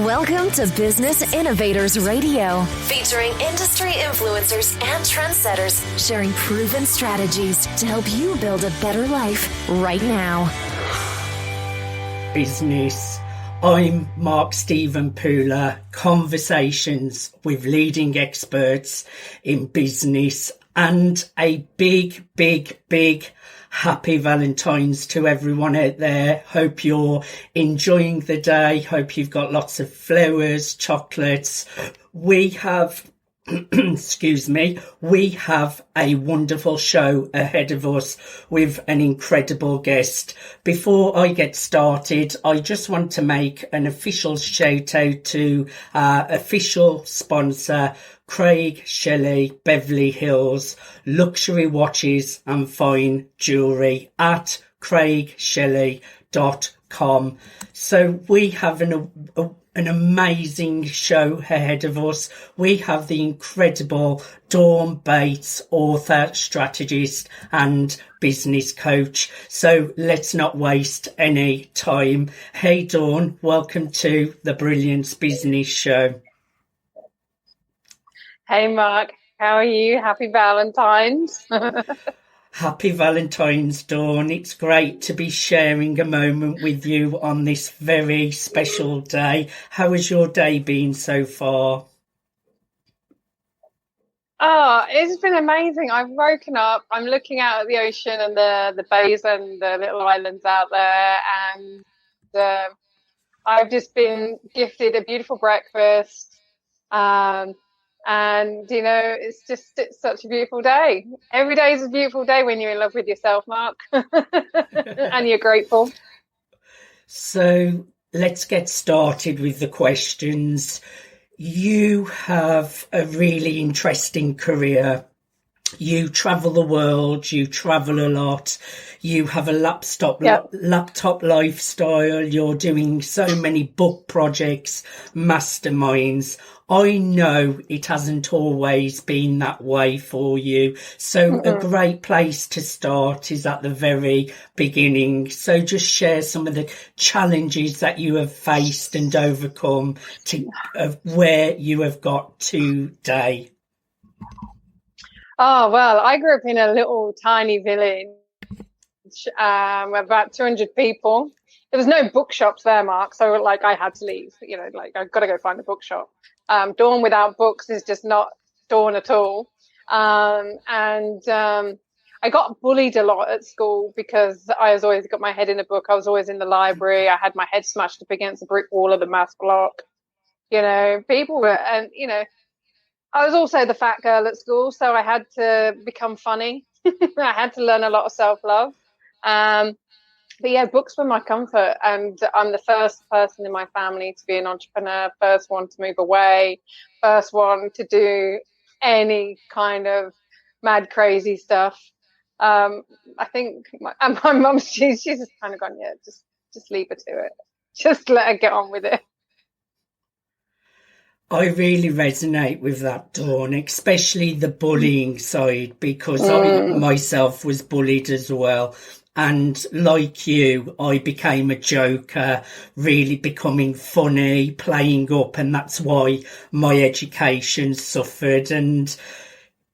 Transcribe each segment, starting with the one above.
Welcome to Business Innovators Radio, featuring industry influencers and trendsetters sharing proven strategies to help you build a better life right now. Business. I'm Mark Stephen Pooler, conversations with leading experts in business, and a big happy Valentine's to everyone out there. Hope you're enjoying the day. Hope you've got lots of flowers, chocolates. We have we have a wonderful show ahead of us with an incredible guest. Before I get started, I just want to make an official shout out to our official sponsor, Craig Shelley, Beverly Hills, luxury watches and fine jewellery at craigshelley.com. So we have an amazing show ahead of us. We have the incredible Dawn Bates, author, strategist and business coach. So let's not waste any time. Hey Dawn, welcome to the Brilliance Business Show. Hey Mark, how are you? Happy Valentine's. Happy Valentine's, Dawn. It's great to be sharing a moment with you on this very special day. How has your day been so far? Oh, it's been amazing. I've woken up, I'm looking out at the ocean and the bays and the little islands out there, and I've just been gifted a beautiful breakfast. And, you know, it's such a beautiful day. Every day is a beautiful day when you're in love with yourself, Mark, and you're grateful. So let's get started with the questions. You have a really interesting career. You travel the world, you travel a lot, you have a laptop lifestyle, you're doing so many book projects, masterminds. I know it hasn't always been that way for you. So a great place to start is at the very beginning. So just share some of the challenges that you have faced and overcome to where you have got today. Oh, well, I grew up in a little tiny village, about 200 people. There was no bookshops there, Mark. So like I had to leave, you know, like I've got to go find a bookshop. Dawn without books is just not Dawn at all. I got bullied a lot at school because I was always got my head in a book. I was always in the library. I had my head smashed up against a brick wall of the maths block. You know, people were, and, you know, I was also the fat girl at school, so I had to become funny. I had to learn a lot of self-love. But yeah, books were my comfort, and I'm the first person in my family to be an entrepreneur, first one to move away, first one to do any kind of mad, crazy stuff. I think my mum, she's just kind of gone, yeah, just leave her to it. Just let her get on with it. I really resonate with that, Dawn, especially the bullying side, because I myself was bullied as well. And like you, I became a joker, really becoming funny, playing up, and that's why my education suffered. And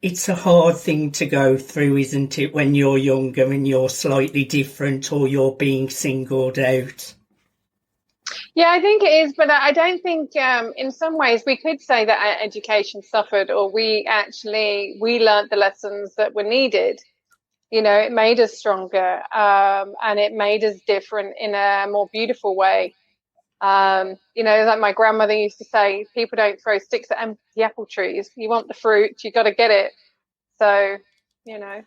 it's a hard thing to go through, isn't it, when you're younger and you're slightly different or you're being singled out? Yeah, I think it is, but I don't think in some ways we could say that our education suffered, or we learned the lessons that were needed. You know, it made us stronger, and it made us different in a more beautiful way. You know, like my grandmother used to say, people don't throw sticks at empty apple trees. You want the fruit, you got to get it. So, you know,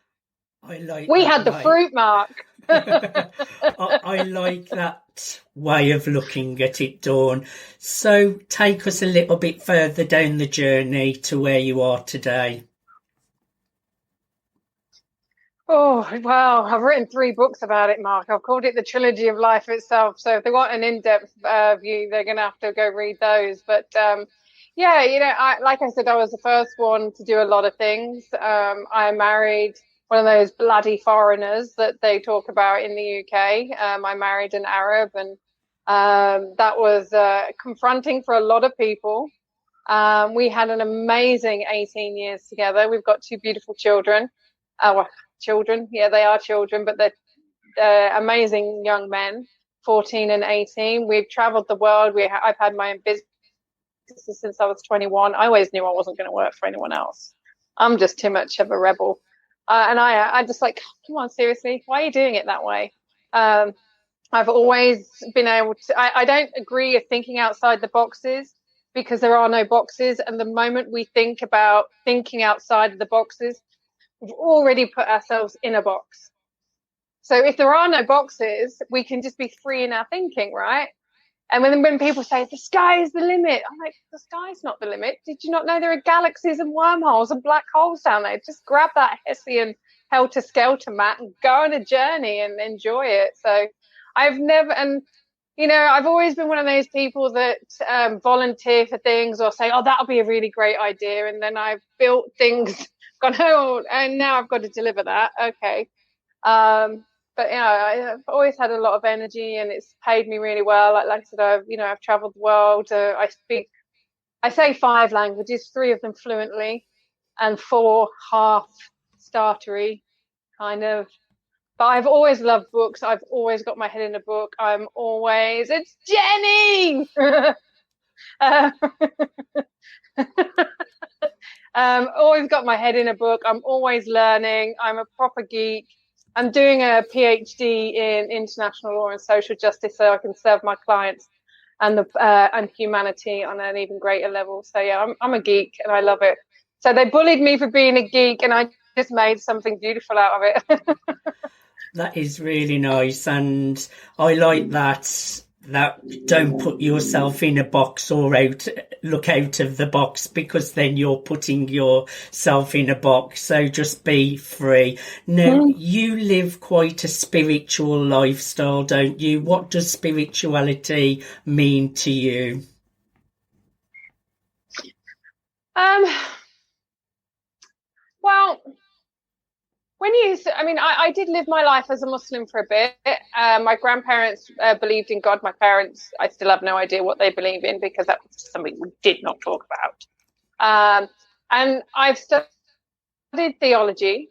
we had the fruit, Mark. I like that way of looking at it, Dawn. So take us a little bit further down the journey to where you are today. Oh, well, I've written 3 books about it, Mark. I've called it the Trilogy of Life Itself. So if they want an in-depth view, they're going to have to go read those. But yeah, you know, like I said, I was the first one to do a lot of things. I married one of those bloody foreigners that they talk about in the UK. I married an Arab, and That was confronting for a lot of people. We had an amazing 18 years together. We've got two beautiful children. Children, yeah, they are children, but they're amazing young men, 14 and 18. We've traveled the world. I've had my own business since I was 21. I always knew I wasn't going to work for anyone else. I'm just too much of a rebel. And I just like, come on, seriously, why are you doing it that way? I've always been able to, I don't agree with thinking outside the boxes, because there are no boxes. And the moment we think about thinking outside of the boxes, we've already put ourselves in a box. So if there are no boxes, we can just be free in our thinking, right? And when people say the sky is the limit, I'm like, the sky's not the limit. Did you not know there are galaxies and wormholes and black holes down there? Just grab that Hessian helter-skelter mat and go on a journey and enjoy it. So I've never, and you know, I've always been one of those people that volunteer for things or say, oh, that'll be a really great idea. And then I've built things, gone, oh, and now I've got to deliver that. Okay. But, you know, I've always had a lot of energy, and it's paid me really well. Like I said, I've traveled the world. I say 5 languages, 3 of them fluently and 4 half startery kind of. But I've always loved books. I've always got my head in a book. It's Jenny! Always got my head in a book. I'm always learning. I'm a proper geek. I'm doing a PhD in international law and social justice so I can serve my clients and humanity on an even greater level. So yeah, I'm a geek and I love it. So they bullied me for being a geek, and I just made something beautiful out of it. That is really nice, and I like that don't put yourself in a box or look out of the box, because then you're putting yourself in a box. So just be free. Now, you live quite a spiritual lifestyle, don't you? What does spirituality mean to you? Well, I did live my life as a Muslim for a bit. My grandparents believed in God. My parents, I still have no idea what they believe in, because that was something we did not talk about. And I've studied theology.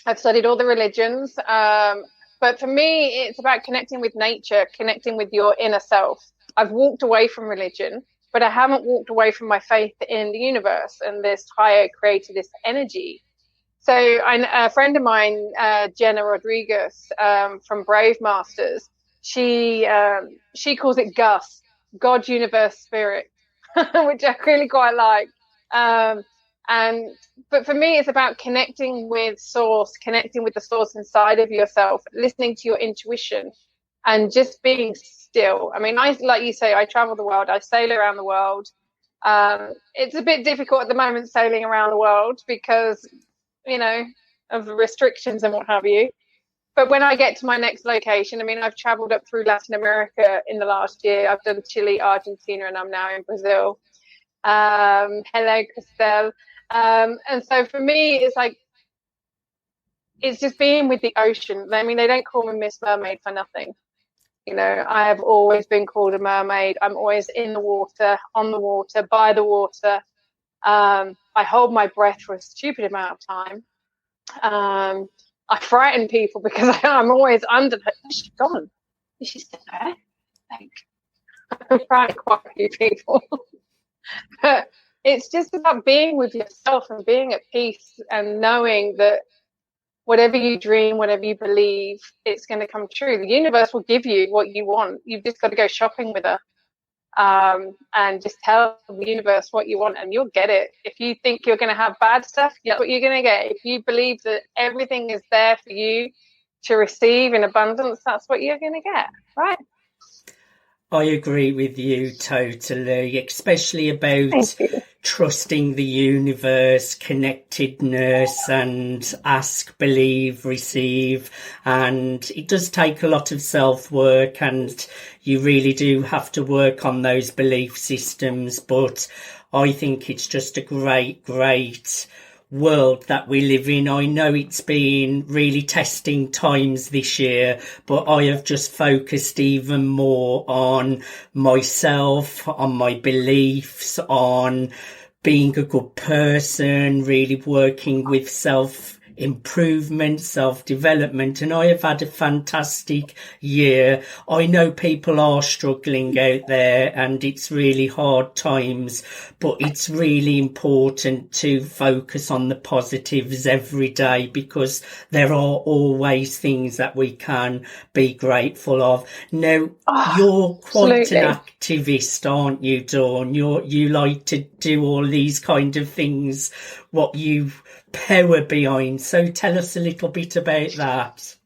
I've studied all the religions. But for me, it's about connecting with nature, connecting with your inner self. I've walked away from religion, but I haven't walked away from my faith in the universe and this higher creator, this energy. So a friend of mine, Jenna Rodriguez, from Brave Masters, she calls it GUS, God, Universe, Spirit, which I really quite like. But for me, it's about connecting with source, connecting with the source inside of yourself, listening to your intuition, and just being still. I mean, like you say, I travel the world, I sail around the world. It's a bit difficult at the moment sailing around the world because, you know, of the restrictions and what have you. But when I get to my next location, I mean, I've traveled up through Latin America in the last year. I've done Chile, Argentina, and I'm now in Brazil. Hello, Christelle. And so for me, it's like, it's just being with the ocean. I mean, they don't call me Miss Mermaid for nothing. You know, I have always been called a mermaid. I'm always in the water, on the water, by the water. I hold my breath for a stupid amount of time. I frighten people because I'm always under. She's gone. Is she still there? I'm frightening quite a few people. But it's just about being with yourself and being at peace and knowing that whatever you dream, whatever you believe, it's going to come true. The universe will give you what you want. You've just got to go shopping with her. And just tell the universe what you want and you'll get it. If you think you're going to have bad stuff, that's what you're going to get. If you believe that everything is there for you to receive in abundance, that's what you're going to get, right? I agree with you totally, especially about trusting the universe, connectedness, and ask, believe, receive. And it does take a lot of self-work, and you really do have to work on those belief systems. But I think it's just a great world that we live in. I know it's been really testing times this year, but I have just focused even more on myself, on my beliefs, on being a good person, really working with self-improvement, self-development, and I have had a fantastic year. I know people are struggling out there and it's really hard times, but it's really important to focus on the positives every day, because there are always things that we can be grateful of. Now, you're quite an activist, aren't you, Dawn? You like to do all these kind of things, what you power behind. So tell us a little bit about that.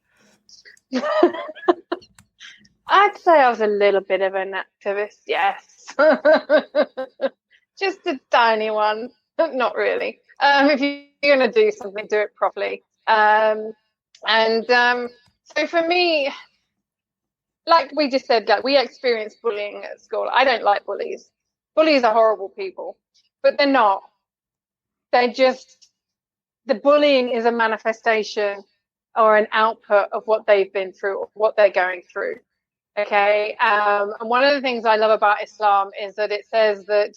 I'd say I was a little bit of an activist, yes. Just a tiny one, not really. If you're going to do something, do it properly. So for me, like we just said, like we experienced bullying at school. I don't like bullies. Bullies are horrible people, but they're not. They're just, the bullying is a manifestation or an output of what they've been through, or what they're going through. Okay. And one of the things I love about Islam is that it says that,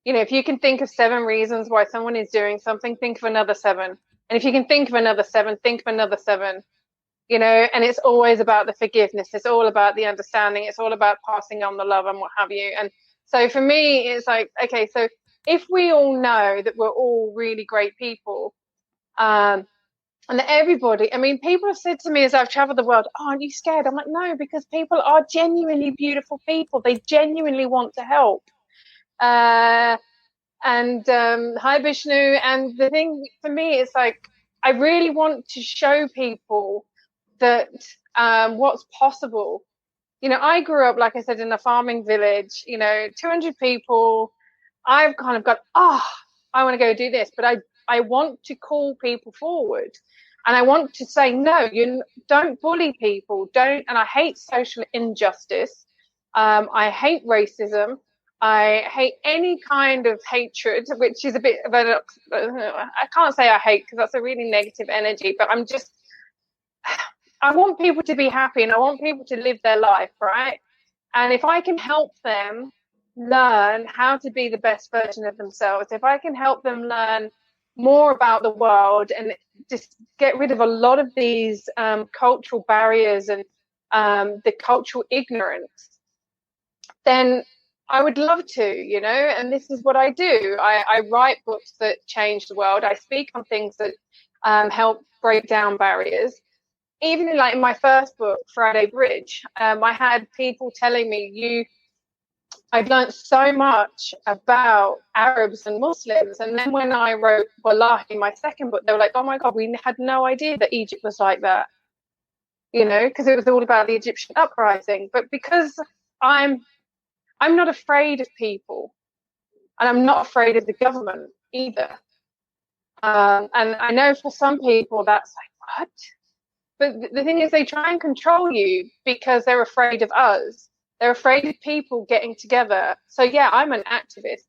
if you can think of 7 reasons why someone is doing something, think of another 7. And if you can think of another 7, think of another 7, and it's always about the forgiveness. It's all about the understanding. It's all about passing on the love and what have you. And so for me, it's like, okay, so if we all know that we're all really great people, and that everybody, people have said to me as I've traveled the world, oh, aren't you scared? I'm like, no, because people are genuinely beautiful people. They genuinely want to help. Hi, Vishnu. And the thing for me is like, I really want to show people that what's possible. I grew up, like I said, in a farming village, 200 people. I've kind of got, I want to go do this, but I want to call people forward, and I want to say, no, you don't bully people. Don't. And I hate social injustice. I hate racism. I hate any kind of hatred, which is a bit of I can't say I hate, because that's a really negative energy, but I want people to be happy, and I want people to live their life, right? And if I can help them learn how to be the best version of themselves, if I can help them learn more about the world and just get rid of a lot of these cultural barriers and the cultural ignorance, then I would love to, and this is what I do. I write books that change the world. I speak on things that help break down barriers. Even in my first book, Friday Bridge, I had people telling me, I've learned so much about Arabs and Muslims. And then when I wrote Wallah in my second book, they were like, oh my God, we had no idea that Egypt was like that, because it was all about the Egyptian uprising. But because I'm not afraid of people, and I'm not afraid of the government either. And I know for some people that's like, what? But the thing is, they try and control you because they're afraid of us. They're afraid of people getting together. So yeah, I'm an activist.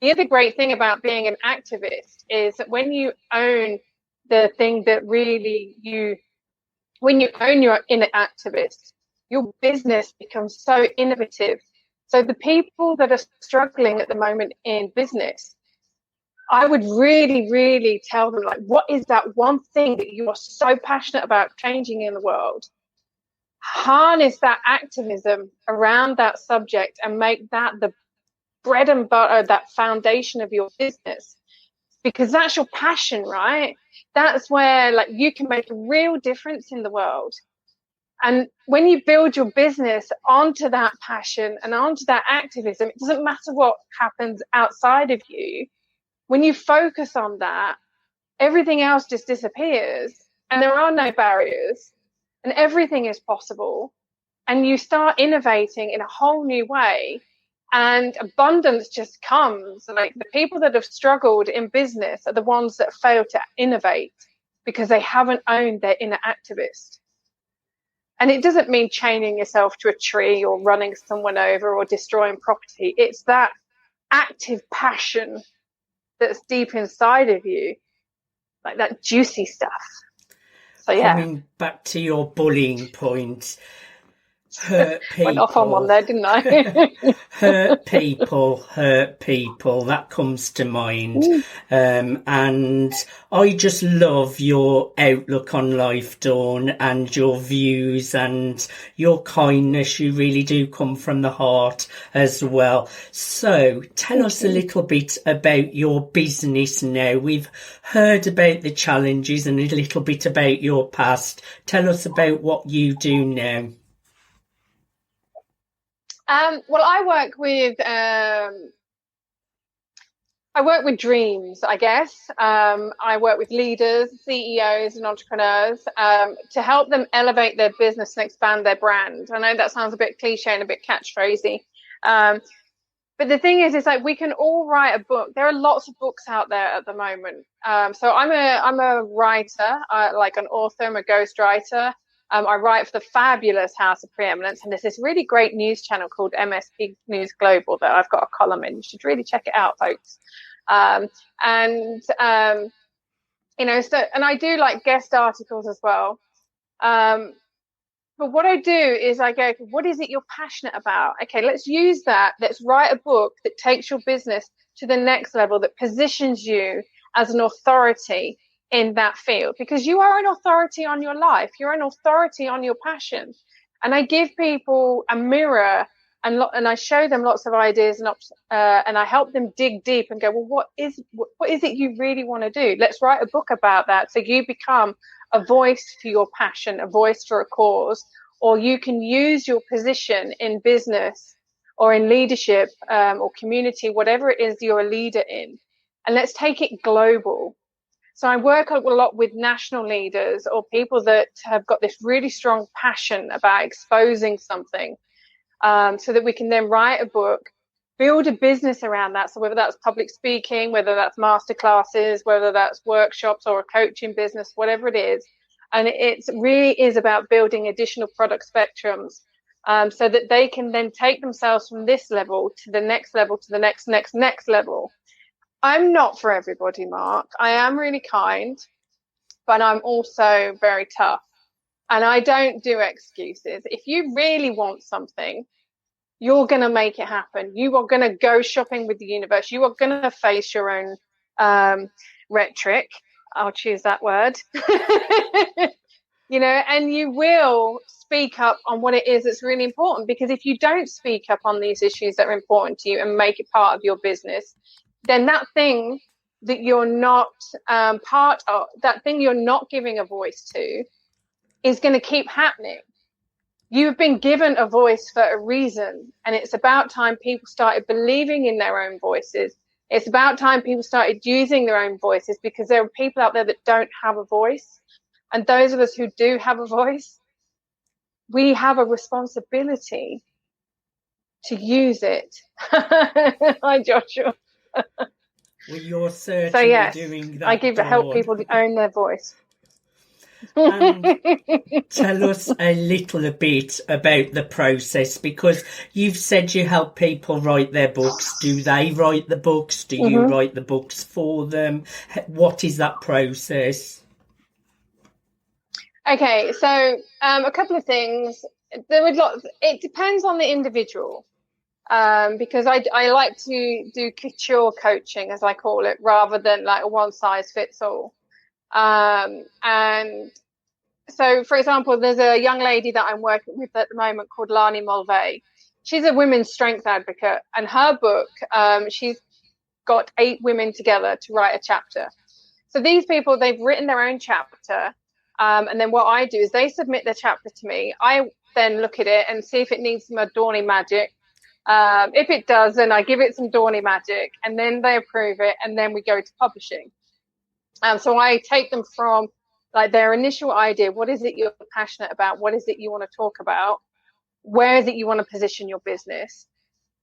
The other great thing about being an activist is that when you own the thing that really when you own your inner activist, your business becomes so innovative. So the people that are struggling at the moment in business, I would really, really tell them, what is that one thing that you are so passionate about changing in the world? Harness that activism around that subject and make that the bread and butter, that foundation of your business, because that's your passion, right? That's where you can make a real difference in the world. And when you build your business onto that passion and onto that activism, it doesn't matter what happens outside of you. When you focus on that, everything else just disappears, and there are no barriers, and everything is possible. And you start innovating in a whole new way, and abundance just comes. The people that have struggled in business are the ones that fail to innovate because they haven't owned their inner activist. And it doesn't mean chaining yourself to a tree or running someone over or destroying property. It's that active passion that's deep inside of you, like that juicy stuff. So yeah. Coming back to your bullying point, hurt people. Went off on one there, didn't I? hurt people. That comes to mind. And I just love your outlook on life, Dawn, and your views and your kindness. You really do come from the heart as well. So tell us a little bit about your business now. We've heard about the challenges and a little bit about your past. Tell us about what you do now. Well, I work with dreams, I guess. I work with leaders, CEOs and entrepreneurs to help them elevate their business and expand their brand. I know that sounds a bit cliche and a bit catchphrasy. But the thing is like we can all write a book. There are lots of books out there at the moment. So I'm a writer, like an author, I'm a ghostwriter. I write for the fabulous House of Preeminence, and there's this really great news channel called MSP News Global that I've got a column in. You should really check it out, folks. And I do like guest articles as well. But what I do is I go, what is it you're passionate about? Okay, let's use that. Let's write a book that takes your business to the next level, that positions you as an authority in that field, because you are an authority on your life. You're an authority on your passion. And I give people a mirror and I show them lots of ideas and I help them dig deep and go, well, what is it you really want to do? Let's write a book about that. So you become a voice for your passion, a voice for a cause, or you can use your position in business or in leadership or community, whatever it is you're a leader in. And let's take it global. So I work a lot with national leaders or people that have got this really strong passion about exposing something, so that we can then write a book, build a business around that. So whether that's public speaking, whether that's masterclasses, whether that's workshops or a coaching business, whatever it is. And it really is about building additional product spectrums, so that they can then take themselves from this level to the next level, to the next level. I'm not for everybody, Mark. I am really kind, but I'm also very tough. And I don't do excuses. If you really want something, you're going to make it happen. You are going to go shopping with the universe. You are going to face your own rhetoric. I'll choose that word. And you will speak up on what it is that's really important. Because if you don't speak up on these issues that are important to you and make it part of your business, then that thing that you're not part of, that thing you're not giving a voice to, is going to keep happening. You've been given a voice for a reason, and it's about time people started believing in their own voices. It's about time people started using their own voices, because there are people out there that don't have a voice. And those of us who do have a voice, we have a responsibility to use it. Hi, Joshua. Well, you're certainly doing that. I help people to own their voice. Tell us a little bit about the process, because you've said you help people write their books. Do they write the books? Do you write the books for them? What is that process? Okay, so a couple of things. It depends on the individual. Because I like to do couture coaching, as I call it, rather than like a one size fits all. And so, for example, there's a young lady that I'm working with at the moment called Lani Mulvey. She's a women's strength advocate, and her book, she's got 8 women together to write a chapter. So these people, they've written their own chapter. And then what I do is they submit their chapter to me. I then look at it and see if it needs some Adorning magic. If it does, then I give it some Adorning magic, and then they approve it, and then we go to publishing. So I take them from like their initial idea. What is it you're passionate about? What is it you want to talk about? Where is it you want to position your business?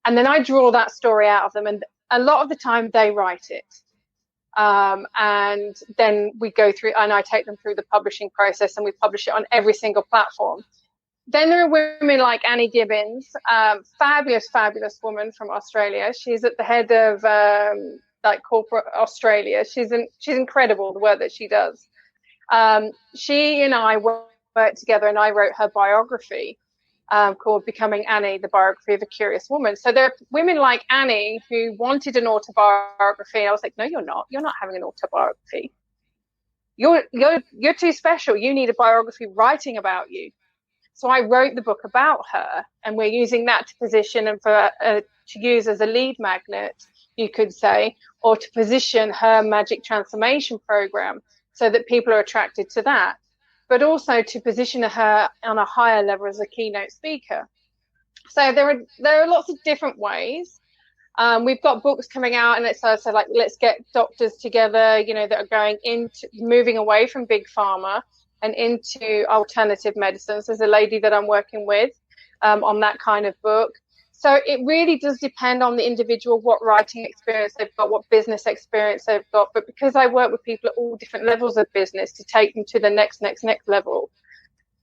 And then I draw that story out of them. And a lot of the time they write it. And then we go through, and I take them through the publishing process, and we publish it on every single platform. Then there are women like Annie Gibbons, fabulous woman from Australia. She's at the head of like corporate Australia. She's incredible, the work that she does. She and I worked together, and I wrote her biography called Becoming Annie, the Biography of a Curious Woman. So there are women like Annie who wanted an autobiography. I was like, no, you're not. You're not having an autobiography. You're too special. You need a biography writing about you. So I wrote the book about her, and we're using that to position and for to use as a lead magnet, you could say, or to position her magic transformation program so that people are attracted to that, but also to position her on a higher level as a keynote speaker. So there are lots of different ways. We've got books coming out, and it's also like, let's get doctors together, that are going into moving away from big pharma and into alternative medicines. There's a lady that I'm working with on that kind of book. So it really does depend on the individual, what writing experience they've got, what business experience they've got. But because I work with people at all different levels of business to take them to the next level,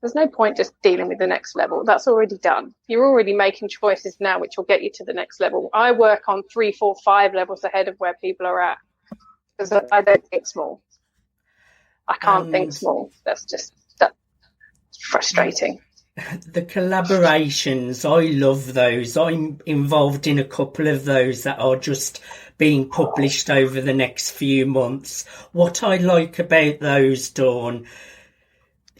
there's no point just dealing with the next level. That's already done. You're already making choices now, which will get you to the next level. I work on 3, 4, 5 levels ahead of where people are at, because I don't think small. I can't think small. That's frustrating. The collaborations, I love those. I'm involved in a couple of those that are just being published over the next few months. What I like about those, Dawn,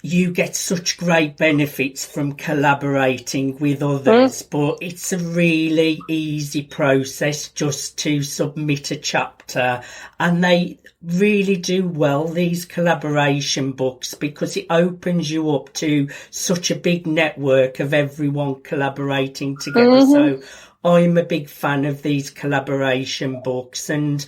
you get such great benefits from collaborating with others, but it's a really easy process just to submit a chapter, and they really do well, these collaboration books, because it opens you up to such a big network of everyone collaborating together. So I'm a big fan of these collaboration books, and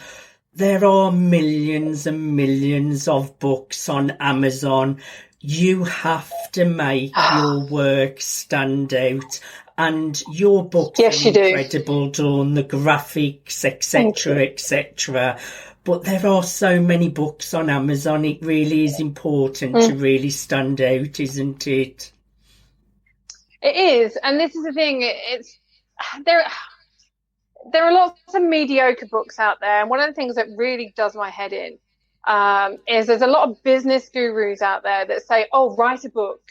there are millions and millions of books on Amazon. You have to make your work stand out, and your books are incredible, Dawn, the graphics, etc., etc. But there are so many books on Amazon. It really is important to really stand out, isn't it? It is, and this is the thing. It's there are lots of mediocre books out there, and one of the things that really does my head in is there's a lot of business gurus out there that say, oh, write a book.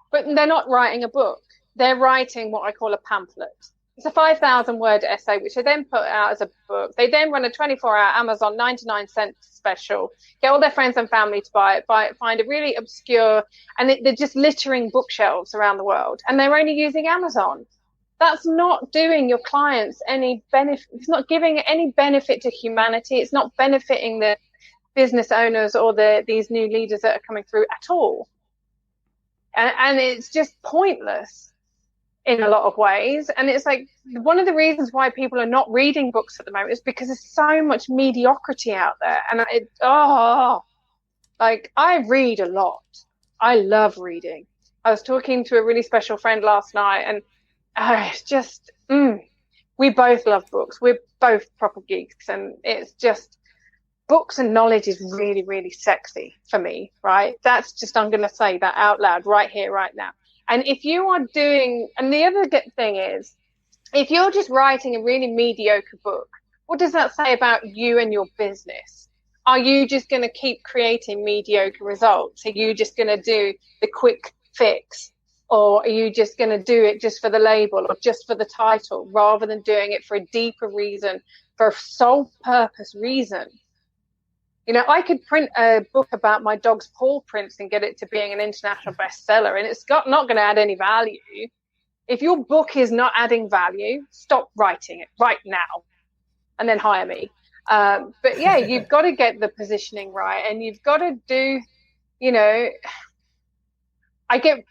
But they're not writing a book. They're writing what I call a pamphlet. It's a 5,000-word essay, which they then put out as a book. They then run a 24-hour Amazon 99-cent special, get all their friends and family to buy it, find a really obscure, and they're just littering bookshelves around the world. And they're only using Amazon. That's not doing your clients any benefit. It's not giving any benefit to humanity. It's not benefiting the business owners or these new leaders that are coming through at all. And it's just pointless in a lot of ways. And it's like, one of the reasons why people are not reading books at the moment is because there's so much mediocrity out there. And I read a lot. I love reading. I was talking to a really special friend last night, and we both love books. We're both proper geeks, and it's just, books and knowledge is really, really sexy for me, right? That's just, I'm going to say that out loud right here, right now. And if you are doing, and the other good thing is, if you're just writing a really mediocre book, what does that say about you and your business? Are you just going to keep creating mediocre results? Are you just going to do the quick fix? Or are you just going to do it just for the label or just for the title, rather than doing it for a deeper reason, for a sole purpose reason? I could print a book about my dog's paw prints and get it to being an international bestseller, and it's not going to add any value. If your book is not adding value, stop writing it right now and then hire me. But yeah, you've got to get the positioning right, and you've got to do, I get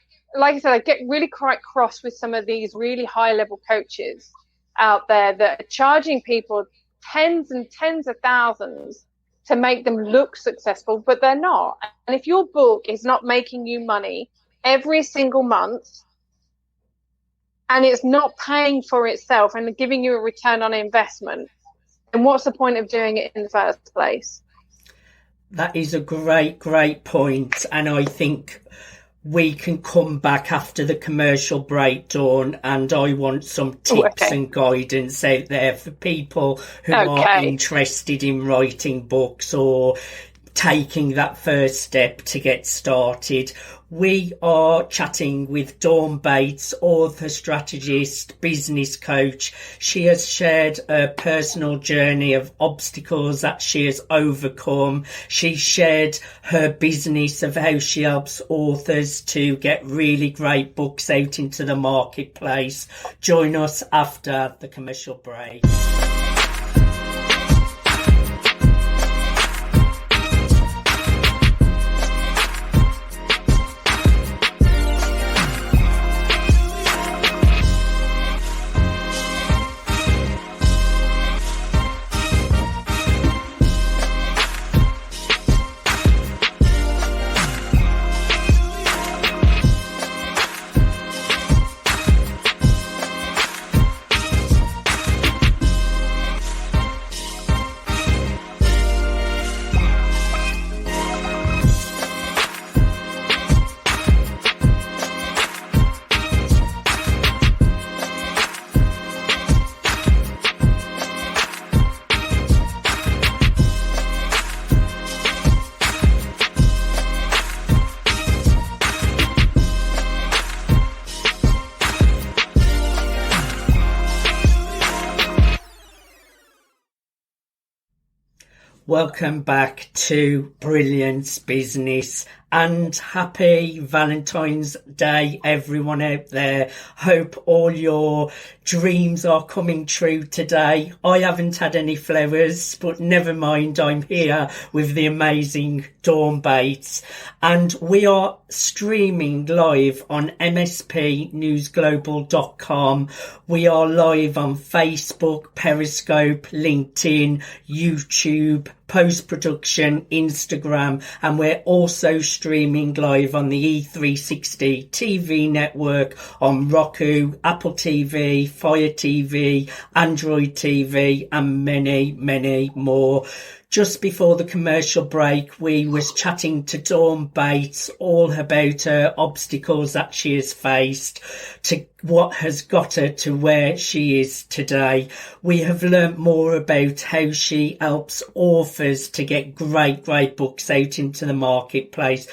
really quite cross with some of these really high level coaches out there that are charging people tens and tens of thousands to make them look successful, but they're not. And if your book is not making you money every single month, and it's not paying for itself and giving you a return on investment, then what's the point of doing it in the first place? That is a great point. And I think we can come back after the commercial breakdown, and I want some tips and guidance out there for people who are interested in writing books or taking that first step to get started. We are chatting with Dawn Bates, author, strategist, business coach. She has shared a personal journey of obstacles that she has overcome. She shared her business of how she helps authors to get really great books out into the marketplace. Join us after the commercial break. Welcome back to Brilliance Business, and happy Valentine's Day, everyone out there. Hope all your dreams are coming true today. I haven't had any flowers, but never mind, I'm here with the amazing Dawn Bates, and we are streaming live on mspnewsglobal.com. We are live on Facebook, Periscope, LinkedIn, YouTube, post-production, Instagram, and we're also streaming live on the E360 TV network on Roku, Apple TV, Fire TV, Android TV, and many, many more. Just before the commercial break, we was chatting to Dawn Bates all about her obstacles that she has faced, to what has got her to where she is today. We have learnt more about how she helps authors to get great books out into the marketplace.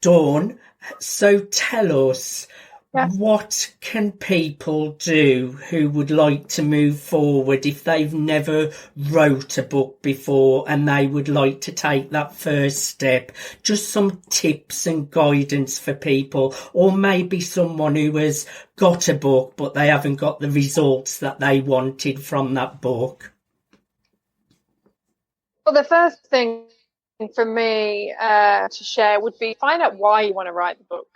Dawn, so tell us, what can people do who would like to move forward if they've never wrote a book before and they would like to take that first step? Just some tips and guidance for people, or maybe someone who has got a book but they haven't got the results that they wanted from that book. Well, the first thing for me to share would be find out why you want to write the book.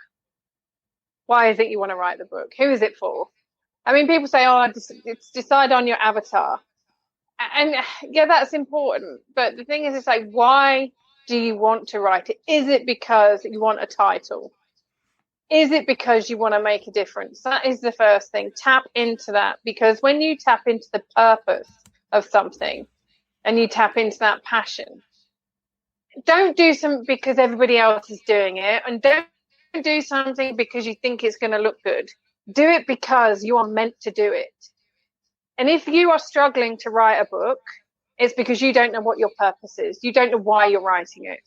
Why is it you want to write the book? Who is it for? I mean, people say, it's decide on your avatar. And yeah, that's important. But the thing is, it's like, why do you want to write it? Is it because you want a title? Is it because you want to make a difference? That is the first thing. Tap into that, because when you tap into the purpose of something and you tap into that passion, don't do something because everybody else is doing it, and don't do something because you think it's going to look good. Do it because you are meant to do it. And if you are struggling to write a book, it's because you don't know what your purpose is. You don't know why you're writing it.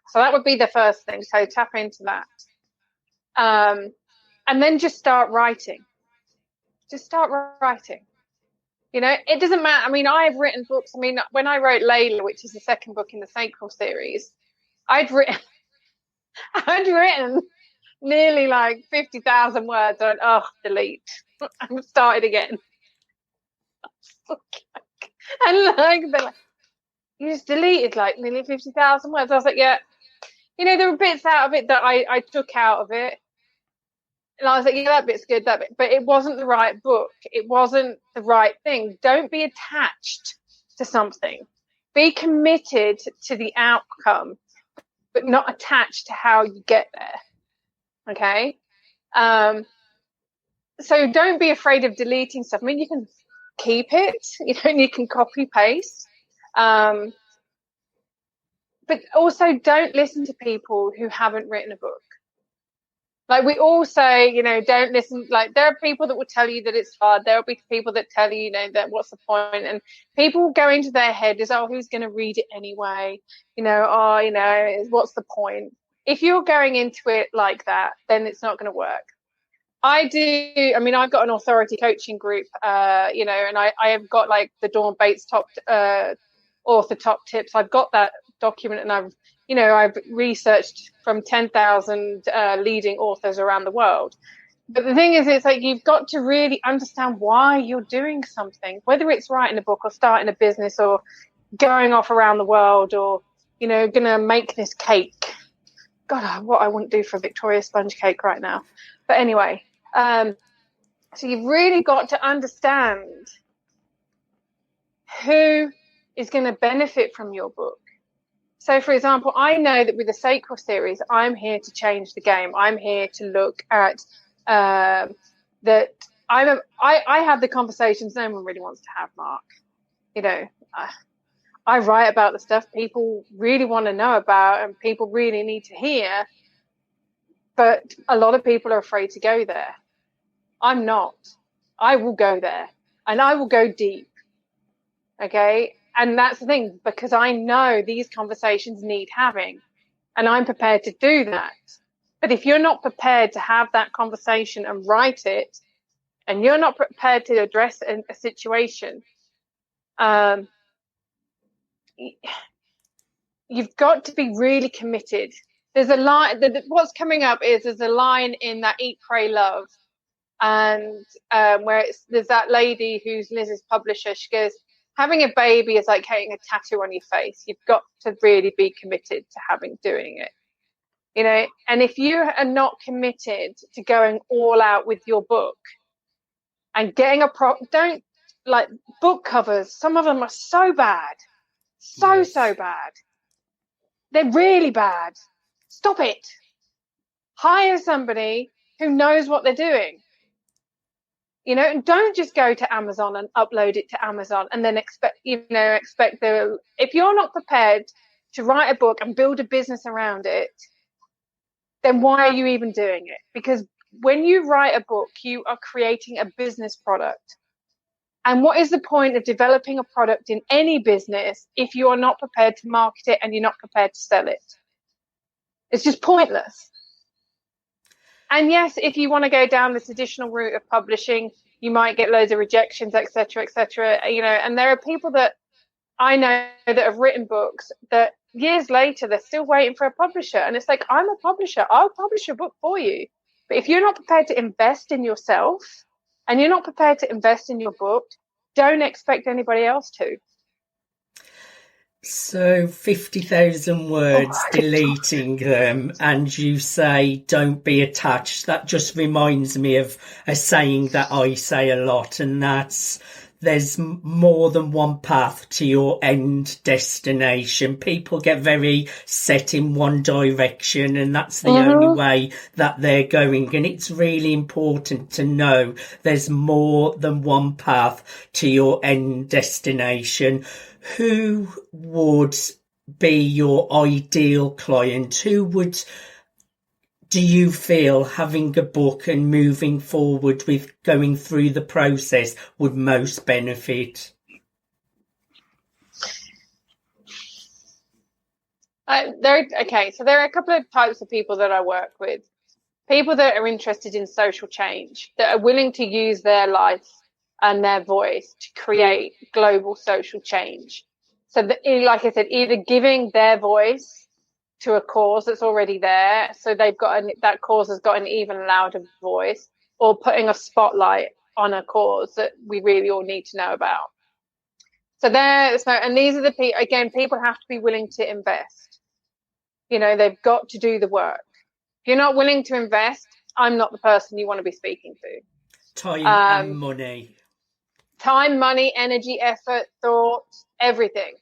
So that would be the first thing. So tap into that. And then just start writing. Just start writing. You know, it doesn't matter. I mean, I've written books. I mean, when I wrote Layla, which is the second book in the Sacral Series, I'd written nearly like 50,000 words on, delete, and started again. And like, they're like, you just deleted like nearly 50,000 words. I was like, yeah, you know, there were bits out of it that I took out of it. And I was like, yeah, that bit's good, that bit. But it wasn't the right book. It wasn't the right thing. Don't be attached to something. Be committed to the outcome, but not attached to how you get there. Okay? So don't be afraid of deleting stuff. I mean, you can keep it, you know, and you can copy paste. But also don't listen to people who haven't written a book. Like we all say, don't listen. Like there are people that will tell you that it's hard. There will be people that tell you, that what's the point? And people go into their head is, oh, who's going to read it anyway? What's the point? If you're going into it like that, then it's not going to work. I've got an authority coaching group, and I have got like the Dawn Bates author top tips. I've got that document, and I've researched from 10,000 leading authors around the world. But the thing is, it's like you've got to really understand why you're doing something, whether it's writing a book or starting a business or going off around the world or, going to make this cake. God, what I wouldn't do for a Victoria sponge cake right now. But anyway, so you've really got to understand who is going to benefit from your book. So, for example, I know that with the Sacral Series, I'm here to change the game. I'm here to look at that. I have the conversations no one really wants to have, Mark. I write about the stuff people really want to know about and people really need to hear. But a lot of people are afraid to go there. I'm not. I will go there and I will go deep. Okay. And that's the thing, because I know these conversations need having, and I'm prepared to do that. But if you're not prepared to have that conversation and write it, and you're not prepared to address a situation, you've got to be really committed. There's a line. What's coming up is there's a line in that Eat, Pray, Love, and where there's that lady who's Liz's publisher. She goes, having a baby is like getting a tattoo on your face. You've got to really be committed to doing it, and if you are not committed to going all out with your book and getting don't like book covers. Some of them are so bad, so bad. They're really bad. Stop it. Hire somebody who knows what they're doing. And don't just go to Amazon and upload it to Amazon and then expect if you're not prepared to write a book and build a business around it, then why are you even doing it? Because when you write a book, you are creating a business product. And what is the point of developing a product in any business if you are not prepared to market it and you're not prepared to sell it? It's just pointless. And yes, if you want to go down the traditional route of publishing, you might get loads of rejections, etc., and there are people that I know that have written books that years later, they're still waiting for a publisher. And it's like, I'm a publisher. I'll publish a book for you. But if you're not prepared to invest in yourself and you're not prepared to invest in your book, don't expect anybody else to. So 50,000 words, deleting them, and you say, don't be attached. That just reminds me of a saying that I say a lot, and that's, there's more than one path to your end destination. People get very set in one direction, and that's the only way that they're going. And it's really important to know there's more than one path to your end destination. Who would be your ideal client? Who do you feel having a book and moving forward with going through the process would most benefit? So there are a couple of types of people that I work with. People that are interested in social change, that are willing to use their life and their voice to create global social change. So like I said, either giving their voice to a cause that's already there, so that cause has got an even louder voice, or putting a spotlight on a cause that we really all need to know about. And these are the people, again, people have to be willing to invest. They've got to do the work. If you're not willing to invest, I'm not the person you want to be speaking to. Time and money. Time, money, energy, effort, thought, everything.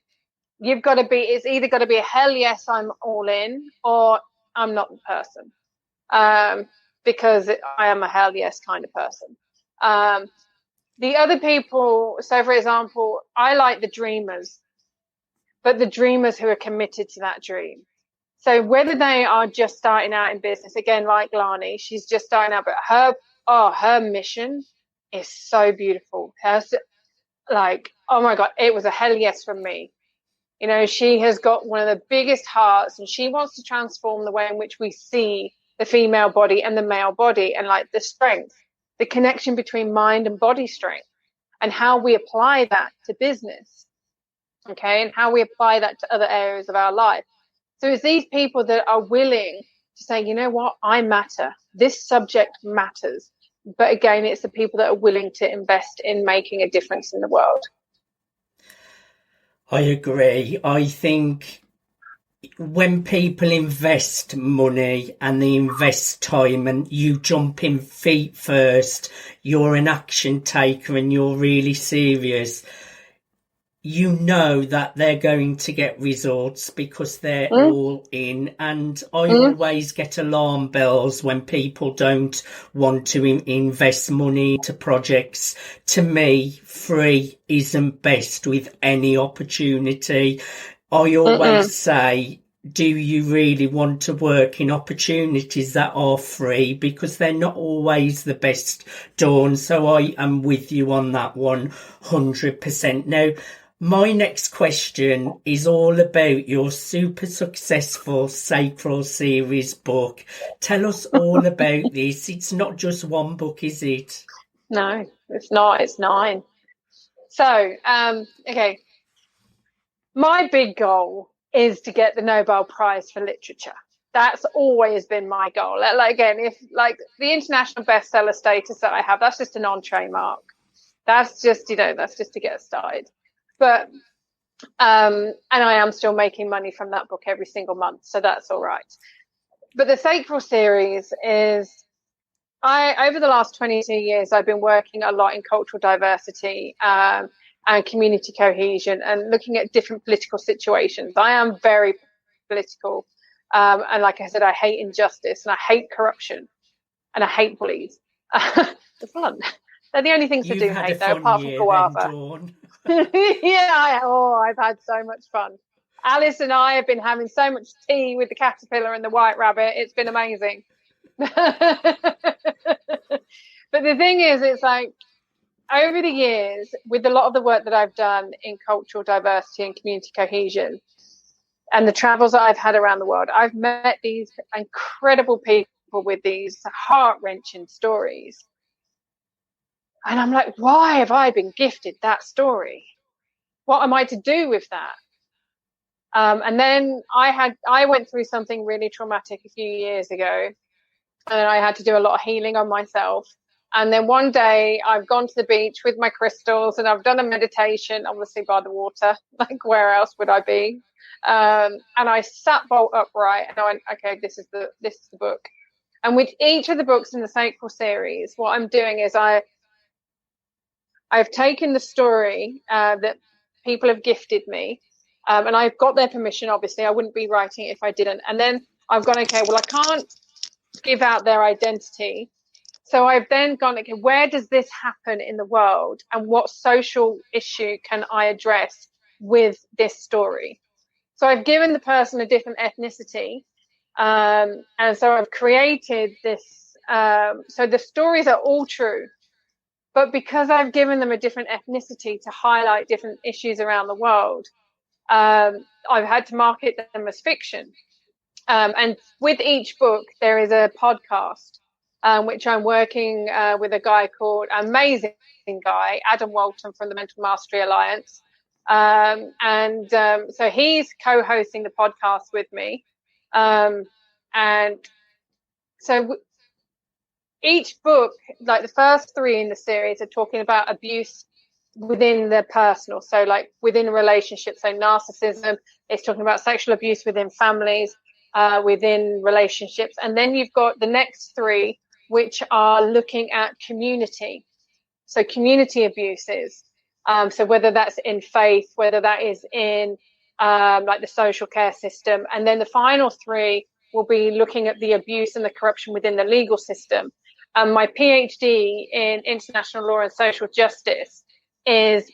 It's either got to be a hell yes, I'm all in, or I'm not the person. Because I am a hell yes kind of person. The other people, so for example, I like the dreamers, but the dreamers who are committed to that dream. So whether they are just starting out in business, again, like Lani, she's just starting out, but her mission is so beautiful. Like, oh my God, it was a hell yes from me. You know, she has got one of the biggest hearts, and she wants to transform the way in which we see the female body and the male body, and like the strength, the connection between mind and body strength, and how we apply that to business. Okay. And how we apply that to other areas of our life. So it's these people that are willing to say, you know what, I matter. This subject matters. But again, it's the people that are willing to invest in making a difference in the world. I agree. I think when people invest money and they invest time, and you jump in feet first, you're an action taker and you're really serious, you know that they're going to get results because they're all in. And I always get alarm bells when people don't want to invest money into projects. To me, free isn't best with any opportunity. I always say, do you really want to work in opportunities that are free? Because they're not always the best done. So I am with you on that 100%. Now, my next question is all about your super successful Sacral Series book. Tell us all about this. It's not just one book, is it? No, it's not. It's 9. So, okay. My big goal is to get the Nobel Prize for Literature. That's always been my goal. Like, again, if like the international bestseller status that I have, that's just an entree mark. That's just, that's just to get started. But, and I am still making money from that book every single month. So that's all right. But the Sacral Series is, over the last 22 years, I've been working a lot in cultural diversity, and community cohesion, and looking at different political situations. I am very political. And like I said, I hate injustice, and I hate corruption, and I hate bullies. They're fun. They're the only things to do hate, though, apart from guava. Yeah, I've had so much fun. Alice and I have been having so much tea with the caterpillar and the white rabbit. It's been amazing. But the thing is, it's like, over the years, with a lot of the work that I've done in cultural diversity and community cohesion, and the travels that I've had around the world, I've met these incredible people with these heart-wrenching stories. And I'm like, why have I been gifted that story? What am I to do with that? And then I went through something really traumatic a few years ago, and I had to do a lot of healing on myself. And then one day I've gone to the beach with my crystals, and I've done a meditation, obviously by the water, like where else would I be? And I sat bolt upright, and I went, okay, this is the book. And with each of the books in the Sacral Series, what I'm doing is I've taken the story that people have gifted me, and I've got their permission. Obviously, I wouldn't be writing it if I didn't. And then I've gone, okay, well, I can't give out their identity. So I've then gone, okay, where does this happen in the world, and what social issue can I address with this story? So I've given the person a different ethnicity, and so I've created this. So the stories are all true, but because I've given them a different ethnicity to highlight different issues around the world, I've had to market them as fiction. And with each book, there is a podcast, which I'm working with a guy called, amazing guy, Adam Walton from the Mental Mastery Alliance. So he's co-hosting the podcast with me. And so each book, like the first 3 in the series, are talking about abuse within the personal. So like within relationships, so narcissism, it's talking about sexual abuse within families, within relationships. And then you've got the next 3, which are looking at community. So community abuses. So whether that's in faith, whether that is in like the social care system. And then the final 3 will be looking at the abuse and the corruption within the legal system. My PhD in international law and social justice is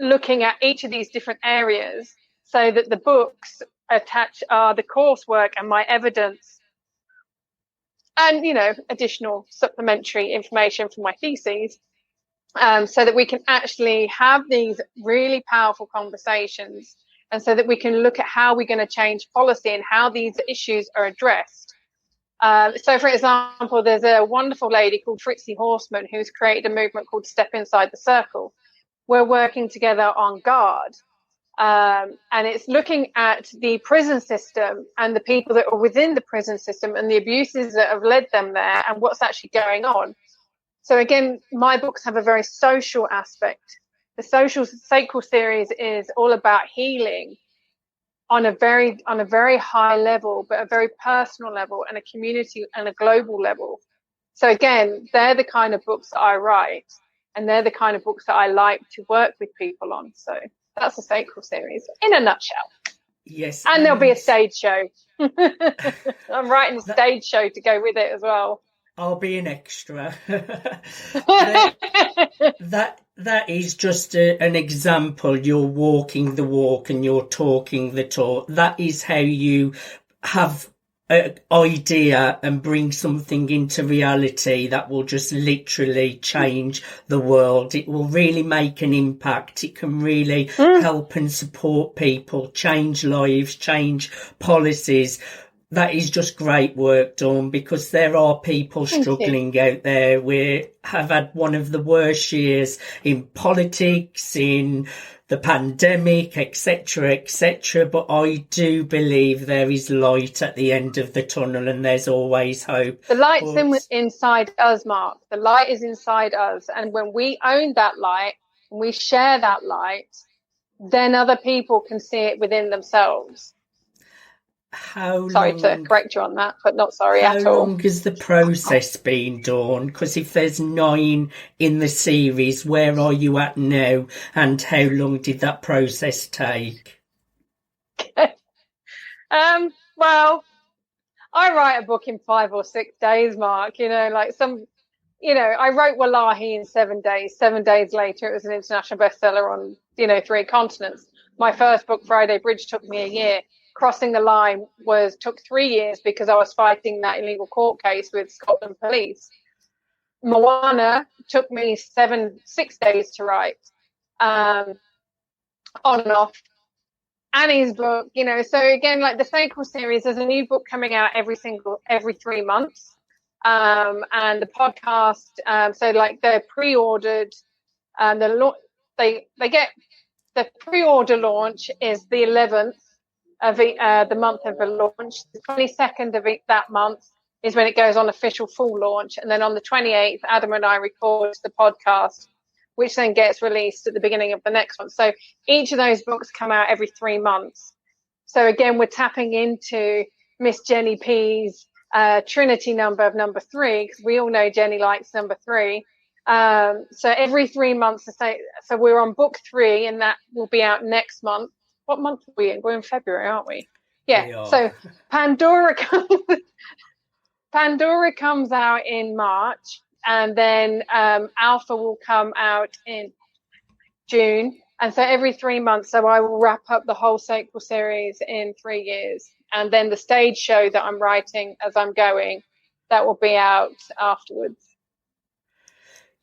looking at each of these different areas, so that the books attached are the coursework and my evidence, and additional supplementary information from my theses, so that we can actually have these really powerful conversations, and so that we can look at how we're going to change policy and how these issues are addressed. So, for example, there's a wonderful lady called Fritzi Horseman who's created a movement called Step Inside the Circle. We're working together on guard. And it's looking at the prison system and the people that are within the prison system and the abuses that have led them there and what's actually going on. So again, my books have a very social aspect. The Sacral Series is all about healing on a very high level, but a very personal level and a community and a global level. So again, they're the kind of books that I write, and they're the kind of books that I like to work with people on. So that's the Sacral Series in a nutshell. Yes. And there'll be a stage show. I'm writing a stage show to go with it as well. I'll be an extra. That is just an example. You're walking the walk and you're talking the talk. That is how you have an idea and bring something into reality that will just literally change the world. It will really make an impact. It can really help and support people, change lives, change policies. That is just great work, Dawn, because there are people struggling out there. We have had one of the worst years in politics, in the pandemic, etc., but I do believe there is light at the end of the tunnel, and there's always hope. The light's inside us, Mark. The light is inside us, and when we own that light and we share that light, then other people can see it within themselves. Sorry to correct you on that, but not sorry at all. How long has the process been, Dawn? Because if there's 9 in the series, where are you at now? And how long did that process take? Well, I write a book in 5 or 6 days, Mark. I wrote Wallahi in 7 days. 7 days later, it was an international bestseller on, 3 continents. My first book, Friday Bridge, took me a year. Crossing the Line took 3 years because I was fighting that illegal court case with Scotland Police. Moana took me 6 days to write, on and off. Annie's book, so again, like the Sacral Series, there's a new book coming out every 3 months. And the podcast, so like they're pre-ordered, they get the pre-order launch is the 11th of the month of the launch. The 22nd of that month is when it goes on official full launch. And then on the 28th, Adam and I record the podcast, which then gets released at the beginning of the next one. So each of those books come out every 3 months. So again, we're tapping into Miss Jenny P's Trinity number 3, because we all know Jenny likes number 3. So every 3 months, so we're on book 3, and that will be out next month. What month are we in? We're in February, aren't we? Yeah. So Pandora comes out in March, and then Alpha will come out in June. And so every 3 months, so I will wrap up the whole Sacral Series in 3 years. And then the stage show that I'm writing as I'm going, that will be out afterwards.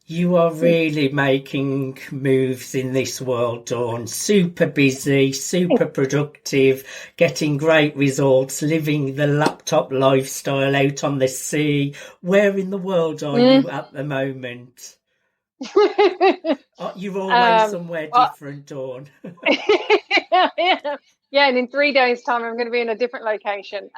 You are really making moves in this world, Dawn. Super busy, super productive, getting great results, living the laptop lifestyle out on the sea. Where in the world are you at the moment? You're always somewhere different, Dawn. Yeah, and in 3 days' time, I'm going to be in a different location.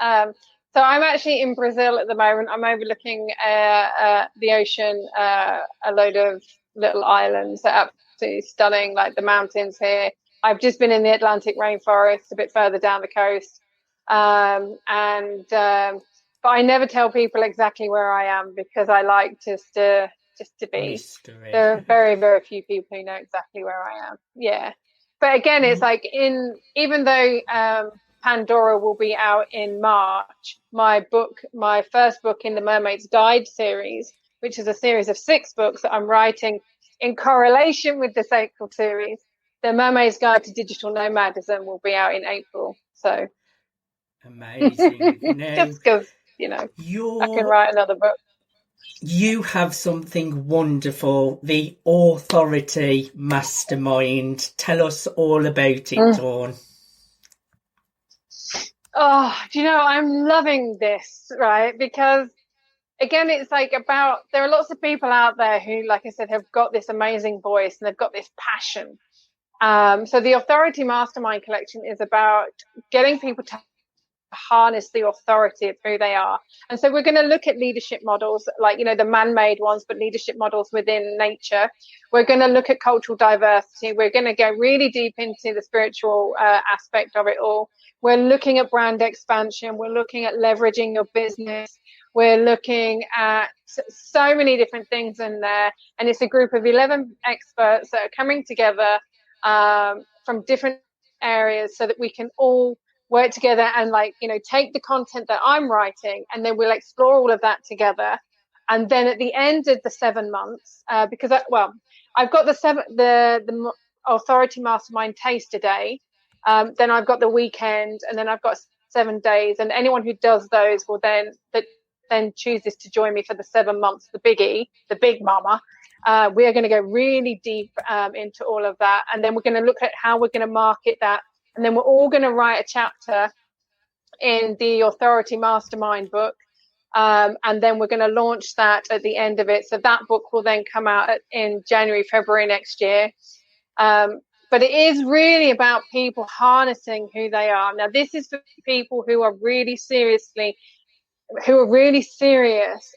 So I'm actually in Brazil at the moment. I'm overlooking the ocean, a load of little islands that are absolutely stunning, like the mountains here. I've just been in the Atlantic rainforest, a bit further down the coast. But I never tell people exactly where I am, because I like just to be. Mystery. There are very, very few people who know exactly where I am. Yeah. But again, it's like even though Pandora will be out in March, my first book in the Mermaid's Guide series, which is a series of 6 books that I'm writing in correlation with the Sacral Series, the Mermaid's Guide to Digital Nomadism will be out in April. So Amazing. Now, Just because, I can write another book. You have something wonderful, the Authority Mastermind. Tell us all about it, Dawn. Oh, I'm loving this, right? Because again, it's like there are lots of people out there who, like I said, have got this amazing voice and they've got this passion. So the Authority Mastermind collection is about getting people to harness the authority of who they are. And so we're going to look at leadership models, like, the man-made ones, but leadership models within nature. We're going to look at cultural diversity. We're going to go really deep into the spiritual aspect of it all. We're looking at brand expansion. We're looking at leveraging your business. We're looking at so many different things in there. And it's a group of 11 experts that are coming together from different areas so that we can all work together and take the content that I'm writing, and then we'll explore all of that together. And then at the end of the 7 months, because I've got the Authority Mastermind Taster Day, then I've got the weekend, and then I've got 7 days. And anyone who does those will then chooses to join me for the 7 months, the biggie, the big mama. We are going to go really deep into all of that, and then we're going to look at how we're going to market that. And then we're all going to write a chapter in the Authority Mastermind book. And then we're going to launch that at the end of it. So that book will then come out in January, February next year. But it is really about people harnessing who they are. Now, this is for people who are really serious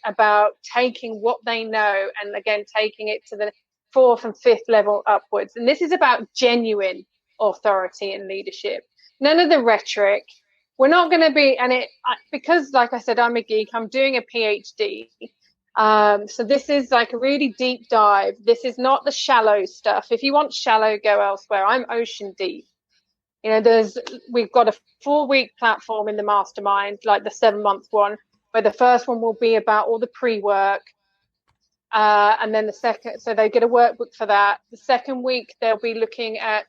about taking what they know and, again, taking it to the 4th and 5th level upwards. And this is about genuine authority and leadership. None of the rhetoric. We're not going to be, because, like I said, I'm a geek, I'm doing a PhD. So this is like a really deep dive. This is not the shallow stuff. If you want shallow, go elsewhere. I'm ocean deep. We've got a 4-week platform in the mastermind, like the 7-month one, where the first one will be about all the pre-work. And then the second, so they get a workbook for that. The second week, they'll be looking at,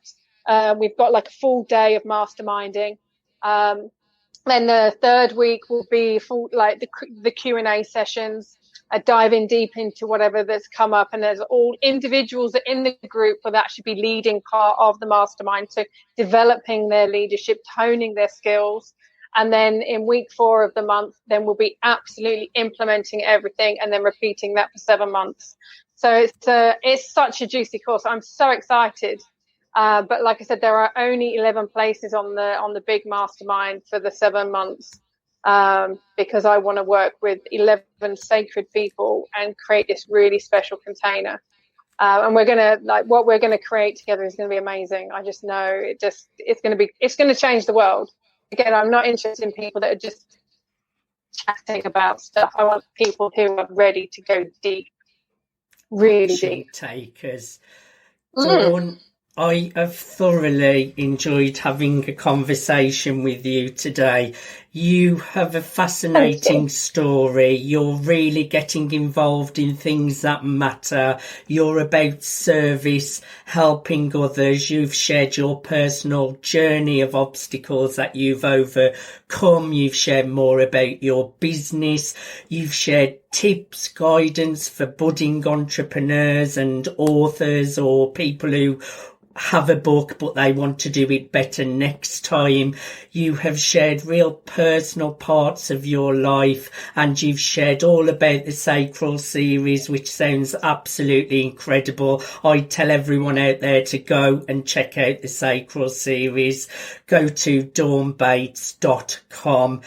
we've got like a full day of masterminding. Then the third week will be full, like the Q&A sessions, diving deep into whatever that's come up. And there's all individuals that in the group will actually be leading part of the mastermind. So developing their leadership, toning their skills. And then in week 4 of the month, then we'll be absolutely implementing everything and then repeating that for 7 months. So it's such a juicy course. I'm so excited. But like I said, there are only 11 places on the big mastermind for the 7 months, because I want to work with 11 sacred people and create this really special container. And we're going to, what we're going to create together is going to be amazing. I just know it's going to change the world. Again, I'm not interested in people that are just chatting about stuff. I want people who are ready to go deep, really deep. Takers. Dawn, I have thoroughly enjoyed having a conversation with you today. You have a fascinating story. You're really getting involved in things that matter. You're about service, helping others. You've shared your personal journey of obstacles that you've overcome. You've shared more about your business. You've shared tips, guidance for budding entrepreneurs and authors, or people who have a book but they want to do it better next time. You have shared real personal parts of your life, and you've shared all about the Sacral Series, which sounds absolutely incredible. I tell everyone out there to go and check out the Sacral Series. Go to dawnbates.com.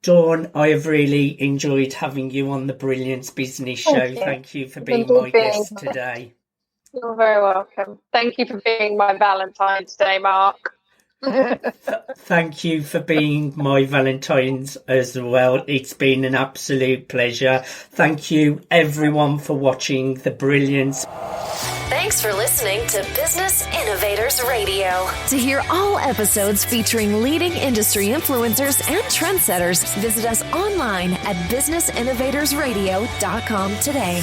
Dawn, I have really enjoyed having you on the Brilliance Business Show. Thank you for being my guest today. You're very welcome. Thank you for being my Valentine's Day, Mark. Thank you for being my Valentine's as well. It's been an absolute pleasure. Thank you, everyone, for watching The Brilliance. Thanks for listening to Business Innovators Radio. To hear all episodes featuring leading industry influencers and trendsetters, visit us online at businessinnovatorsradio.com today.